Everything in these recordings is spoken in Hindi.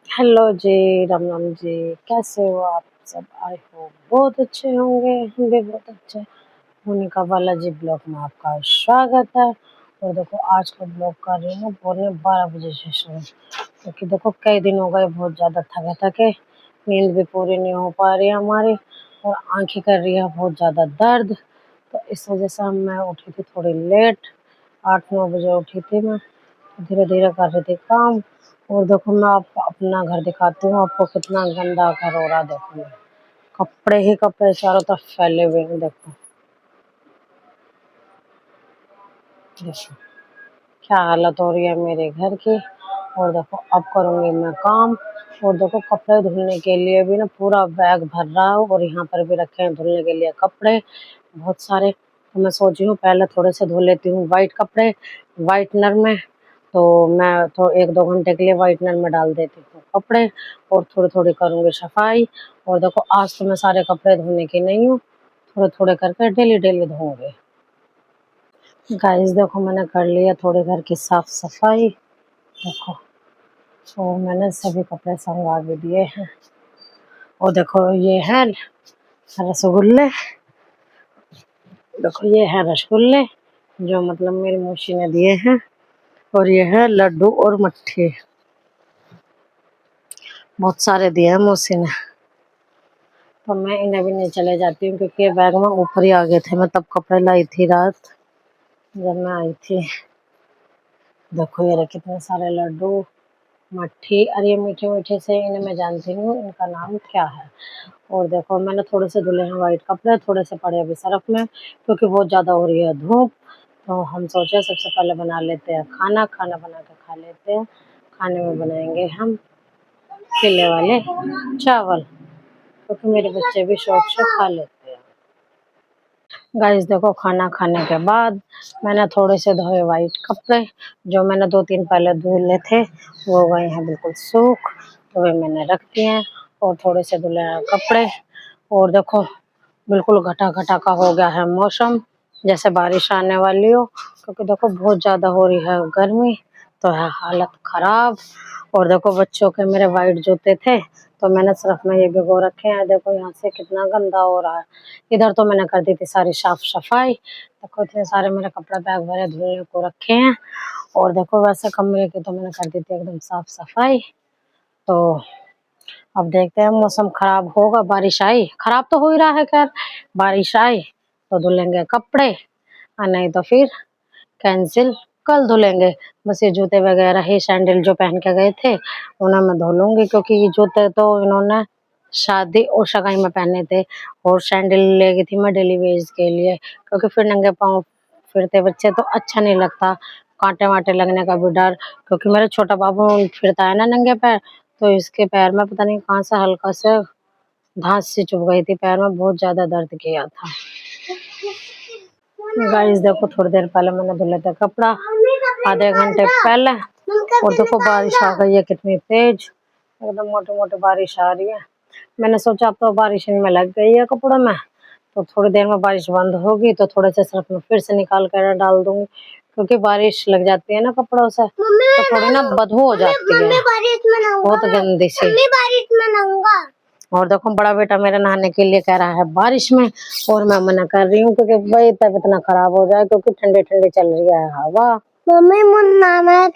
हेलो जी, राम राम जी। कैसे हो आप सब? आई होप बहुत अच्छे होंगे। हम भी बहुत अच्छे। मोनिका बालाजी ब्लॉग में आपका स्वागत है। और देखो आज का ब्लॉग कर रही हूँ पौने 12 बजे से शुरू, क्योंकि देखो कई दिन हो गए बहुत ज़्यादा थके थके, नींद भी पूरी नहीं हो पा रही है हमारी, और आंखें कर रही है बहुत ज़्यादा दर्द। तो इस वजह से मैं उठी थी थोड़ी लेट, 8-9 बजे उठी थी मैं। धीरे धीरे कर रही थी काम। और देखो मैं आपको अपना घर दिखाती हूँ, आपको कितना गंदा घर हो रहा है। देखो कपड़े ही कपड़े चारों तरफ फैले हुए हैं। देखो देखो क्या हालत हो रही है मेरे घर की। और देखो अब करूँगी मैं काम। और देखो कपड़े धुलने के लिए भी ना पूरा बैग भर रहा है, और यहाँ पर भी रखे हैं धुलने के लिए कपड़े बहुत सारे। तो मैं सोच रही हूँ पहले थोड़े से धुल लेती हूँ वाइट कपड़े वाइटनर में। तो मैं तो 1-2 घंटे के लिए वाइटनर में डाल देती हूँ कपड़े, और थोड़ी थोड़ी करूँगी सफाई। और देखो आज तो मैं सारे कपड़े धोने की नहीं हूँ, थोड़े थोड़े करके डेली डेली धोऊंगी। गाइस देखो मैंने कर लिया थोड़े घर की साफ सफाई। देखो तो मैंने सभी कपड़े संगा भी दिए हैं। और देखो ये है रसगुल्ले। देखो ये है रसगुल्ले जो मतलब मेरी मौसी ने दिए हैं। और ये है लड्डू और मट्ठी, बहुत सारे दिए हैं मौसी ने। तो मैं इन्हें भी नहीं चले जाती हूँ, क्योंकि ये बैग में ऊपर ही आ गए थे। मैं तब कपड़े लाई थी रात जब मैं आई थी। देखो ये रहे कितने सारे लड्डू मट्ठी, और ये मीठे मीठे से इन्हें मैं जानती हूँ इनका नाम क्या है। और देखो मैंने थोड़े से धुले हैं वाइट कपड़े, थोड़े से पड़े अभी सरफ में, क्योंकि बहुत ज़्यादा हो रही है धूप। तो हम सोचे सबसे पहले बना लेते हैं खाना, खाना बना के खा लेते हैं। खाने में बनाएंगे हम खिले वाले चावल, क्योंकि मेरे बच्चे भी शौक से खा लेते हैं। गाइस देखो खाना खाने के बाद मैंने थोड़े से धोए वाइट कपड़े, जो मैंने 2-3 पहले धुले थे वो गए हैं बिल्कुल सूख, तो वे मैंने रख दिए हैं। और थोड़े से धुले हैं कपड़े। और देखो बिल्कुल घटा घटा का हो गया है मौसम, जैसे बारिश आने वाली हो, क्योंकि देखो बहुत ज़्यादा हो रही है गर्मी, तो है हालत ख़राब। और देखो बच्चों के मेरे वाइट जूते थे, तो मैंने सिर्फ में ये भिगो रखे हैं। देखो यहाँ से कितना गंदा हो रहा है। इधर तो मैंने कर दी थी सारी साफ सफाई। देखो इतने सारे मेरे कपड़े बैग भरे धुलने को रखे हैं। और देखो वैसे कमरे की तो मैंने कर दी थी एकदम साफ सफाई। तो अब देखते हैं, मौसम खराब होगा, बारिश आई, खराब तो हो ही रहा है खैर, बारिश आई तो धुलेंगे कपड़े, और नहीं तो फिर कैंसिल, कल धुलेंगे। बस ये जूते वगैरह ही सैंडल जो पहन के गए थे उन्हें मैं धो लूंगी, क्योंकि ये जूते तो इन्होंने शादी और सगाई में पहने थे। और सैंडल ले गई थी मैं डेली वेज के लिए, क्योंकि फिर नंगे पाँव फिरते बच्चे तो अच्छा नहीं लगता, कांटे वाटे लगने का भी डर। क्योंकि मेरा छोटा बाबू फिरता है ना नंगे पैर, तो इसके पैर में पता नहीं कहाँ से हल्का से घास सी चुभ गई थी, पैर में बहुत ज्यादा दर्द किया था। गाइस देखो थोड़ी देर पहले मैंने धुले थे कपड़ा, आधे घंटे पहले। और देखो बारिश आ गई है कितनी तेज, एकदम मोटे मोटे बारिश आ रही है। मैंने सोचा अब तो बारिश इनमें लग गई है कपड़ों में, तो थोड़ी देर में बारिश बंद होगी तो थोड़े से सर्फ में फिर से निकाल कर डाल दूंगी, क्योंकि बारिश लग जाती है ना कपड़ों से तो थोड़ी ना बदबू हो जाती है बहुत गंदी सी। और देखो बड़ा बेटा मेरा नहाने के लिए कह रहा है बारिश में, और मैं मना कर रही हूँ, क्योंकि भाई तबीयत ना खराब हो जाए, क्योंकि ठंडी ठंडी चल रही है हवा। मम्मी नाना है।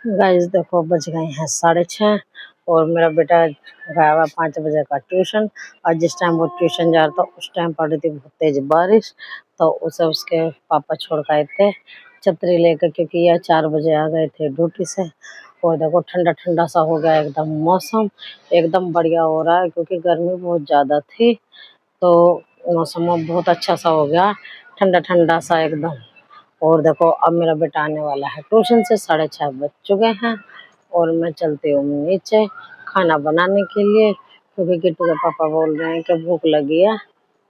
गाइस देखो बज गए हैं 6:30, और मेरा बेटा गया हुआ 5 बजे का ट्यूशन। और जिस टाइम वो ट्यूशन जा रहा था उस टाइम पड़ रही थी बहुत तेज बारिश, तो उसे उसके पापा छोड़ के आए थे छतरी लेकर, क्योंकि यह 4 बजे आ गए थे ड्यूटी से। और देखो ठंडा ठंडा सा हो गया एकदम मौसम, एकदम बढ़िया हो रहा है, क्योंकि गर्मी बहुत ज़्यादा थी, तो मौसम अब बहुत अच्छा सा हो गया, ठंडा ठंडा सा एकदम। और देखो अब मेरा बेटा आने वाला है ट्यूशन से, 6:30 बज चुके हैं। और मैं चलती हूँ नीचे खाना बनाने के लिए, क्योंकि किट्टू के पापा बोल रहे हैं कि भूख लगी है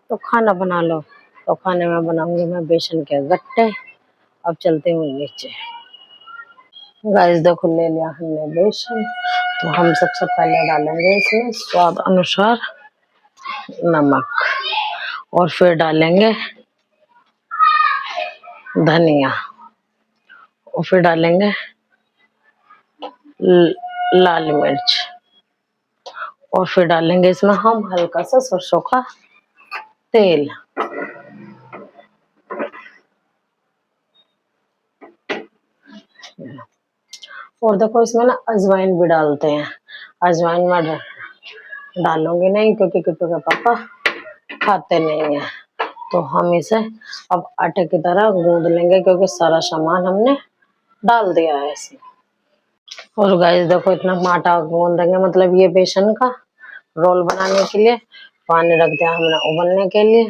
तो खाना बना लो। तो खाने में बनाऊंगी मैं बेसन के गट्टे। अब चलते हूँ नीचे। गाइस देखो ले लिया हमने बेसन, तो हम सबसे पहले डालेंगे इसमें स्वाद अनुसार नमक, और फिर डालेंगे धनिया, और फिर डालेंगे लाल मिर्च, और फिर डालेंगे इसमें हम हल्का सा सरसों का तेल। और देखो इसमें ना अजवाइन भी डालते हैं। अजवाइन में डालूंगी नहीं क्योंकि किट्टू के पापा खाते नहीं है। तो हम इसे अब आटे की तरह गूंद लेंगे क्योंकि सारा सामान हमने डाल दिया है इसे। और गाइस देखो इतना आटा गूंद देंगे, मतलब ये बेसन का रोल बनाने के लिए पानी रख दिया हमने उबलने के लिए।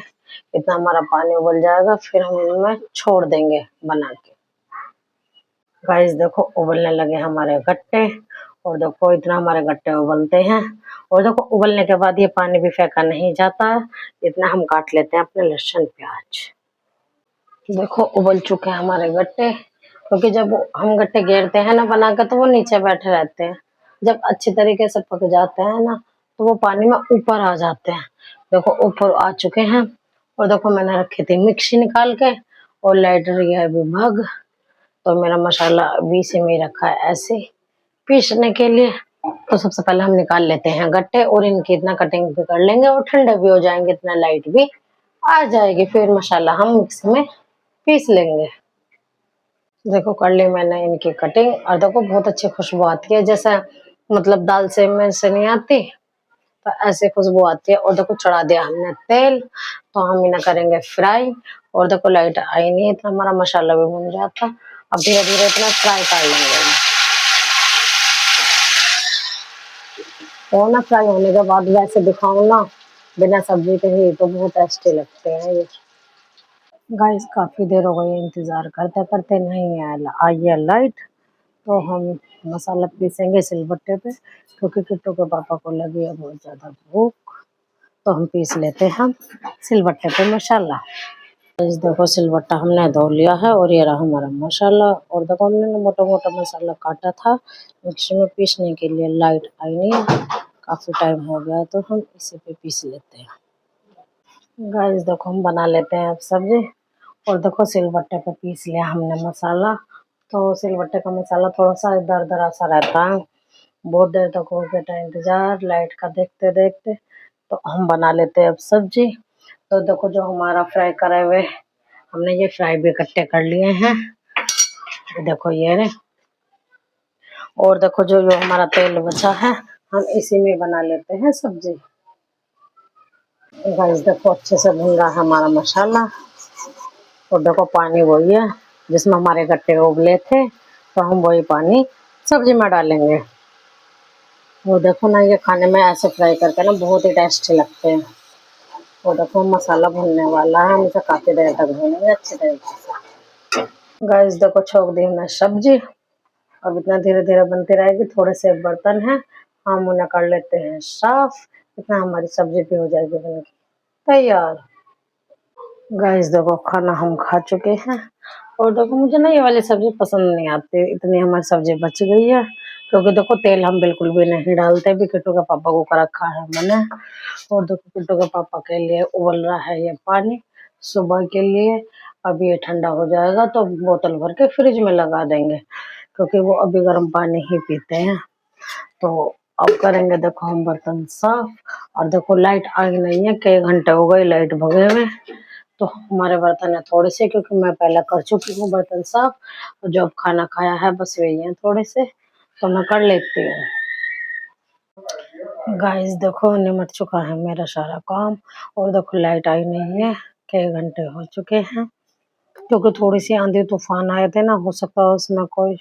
इतना हमारा पानी उबल जाएगा फिर हम इनमें छोड़ देंगे बना के। गाइस देखो उबलने लगे हमारे गट्टे, और देखो इतना हमारे गट्टे उबलते हैं। और देखो उबलने के बाद ये पानी भी फेंका नहीं जाता है। इतना हम काट लेते हैं अपने लहसुन प्याज। देखो उबल चुके हैं हमारे गट्टे, क्योंकि जब हम गट्टे घेरते हैं ना बना के तो वो नीचे बैठे रहते हैं। जब अच्छी तरीके से पक जाते हैं ना तो वो पानी में ऊपर आ जाते हैं। देखो ऊपर आ चुके हैं। और देखो मैंने रखी थी मिक्सी निकाल के, और लाइट रही है अभी भग। तो मेरा मसाला अभी से में रखा है ऐसे पीसने के लिए। तो सबसे पहले हम निकाल लेते हैं गट्टे, और इनकी इतना कटिंग भी कर लेंगे और ठंडे भी हो जाएंगे, इतना लाइट भी आ जाएगी। फिर मसाला हम मिक्सी में पीस लेंगे। देखो कर ली मैंने इनकी कटिंग, और देखो बहुत अच्छी खुशबू आती है, जैसा मतलब दाल से में से नहीं आती तो ऐसे खुशबू आती है। और देखो चढ़ा दिया हमने तेल, तो हम इन्हें करेंगे फ्राई। और देखो लाइट आई नहीं है, इतना हमारा मसाला भी भुन जाता। अब धीरे धीरे इतना फ्राई कर लेंगे। और ना फ्राई होने के बाद वैसे दिखाऊं ना बिना सब्जी के ही तो बहुत टेस्टी लगते हैं ये। गाइस काफी देर हो गई इंतजार करते करते, नहीं आई है लाइट। तो हम मसाला पीसेंगे सिलबट्टे पे, क्योंकि किट्टू के पापा को लगी है बहुत ज्यादा भूख। तो हम पीस लेते हैं सिलबट्टे पे मसाला। इस देखो सिलबट्टा हमने धो लिया है, और ये रहा हमारा मसाला। और देखो हमने मोटा मोटा मसाला काटा था मिक्सी में पीसने के लिए, लाइट आई नहीं है काफी टाइम हो गया, तो हम इसी पे पीस लेते हैं। गाइस देखो हम बना लेते हैं अब सब्जी। और देखो सिलबट्टे पे पीस लिया हमने मसाला। तो सिलबट्टे का मसाला थोड़ा सा दरदरा सा रहता है। बहुत देर तक हो गया था इंतजार लाइट का देखते देखते। तो हम बना लेते हैं अब सब्जी। तो देखो जो हमारा फ्राई करे हुए हमने ये फ्राई भी इकट्ठे कर लिए हैं, देखो ये रहे। और देखो जो जो हमारा तेल बचा है हम इसी में बना लेते हैं सब्जी। गाइस देखो अच्छे से भून रहा है हमारा मसाला। और देखो पानी वही है जिसमें हमारे गट्टे उबले थे, तो हम वही पानी सब्जी में डालेंगे। वो देखो ना ये खाने में ऐसे फ्राई करके ना बहुत ही टेस्टी लगते हैं। वो देखो मसाला भूनने वाला है, हम इसे काफी देर तक भूनेंगे अच्छे तरीके से। गाइस देखो छोक दी हमने सब्जी। अब इतना धीरे धीरे बनती रहेगी, थोड़े से बर्तन हैं हम उन्हें कर लेते हैं साफ। इतना हमारी सब्जी भी हो जाएगी बनके तैयार। गाइस देखो खाना हम खा चुके हैं। और देखो मुझे ना ये वाली सब्जी पसंद नहीं आती, इतनी हमारी सब्जी बच गई है। क्योंकि देखो तेल हम बिल्कुल भी नहीं डालते, भी किट्टू के पापा को कर रखा है मैंने। और देखो किट्टू के पापा के लिए उबल रहा है ये पानी सुबह के लिए। अब ये ठंडा हो जाएगा तो बोतल भर के फ्रिज में लगा देंगे, क्योंकि वो अभी गर्म पानी ही पीते हैं। तो अब करेंगे देखो हम बर्तन साफ। और देखो लाइट आई नहीं है, कई घंटे हो गए लाइट भगे हुए। तो हमारे बर्तन है थोड़े से, क्योंकि मैं पहले कर चुकी हूँ बर्तन साफ। और जो अब खाना खाया है बस वही है थोड़े से, तो मैं कर लेती हूँ। गाइस देखो निमट चुका है मेरा सारा काम। और देखो लाइट आई नहीं है, कई घंटे हो चुके हैं। क्योंकि थोड़ी सी आंधी तूफान आए थे ना, हो सकता है उसमें कोई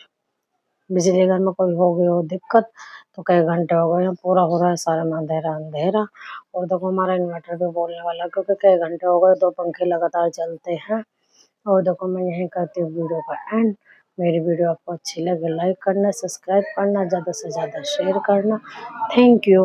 बिजली घर में कोई हो गई हो दिक्कत। तो कई घंटे हो गए हैं, पूरा हो रहा है सारा में अंधेरा अंधेरा। और देखो हमारा इन्वर्टर भी बोलने वाला, क्योंकि कई घंटे हो गए, 2 पंखे लगातार चलते हैं। और देखो मैं यही करती हूँ वीडियो का एंड। मेरी वीडियो आपको अच्छी लगे लाइक करना, सब्सक्राइब करना, ज़्यादा से ज़्यादा शेयर करना। Thank you.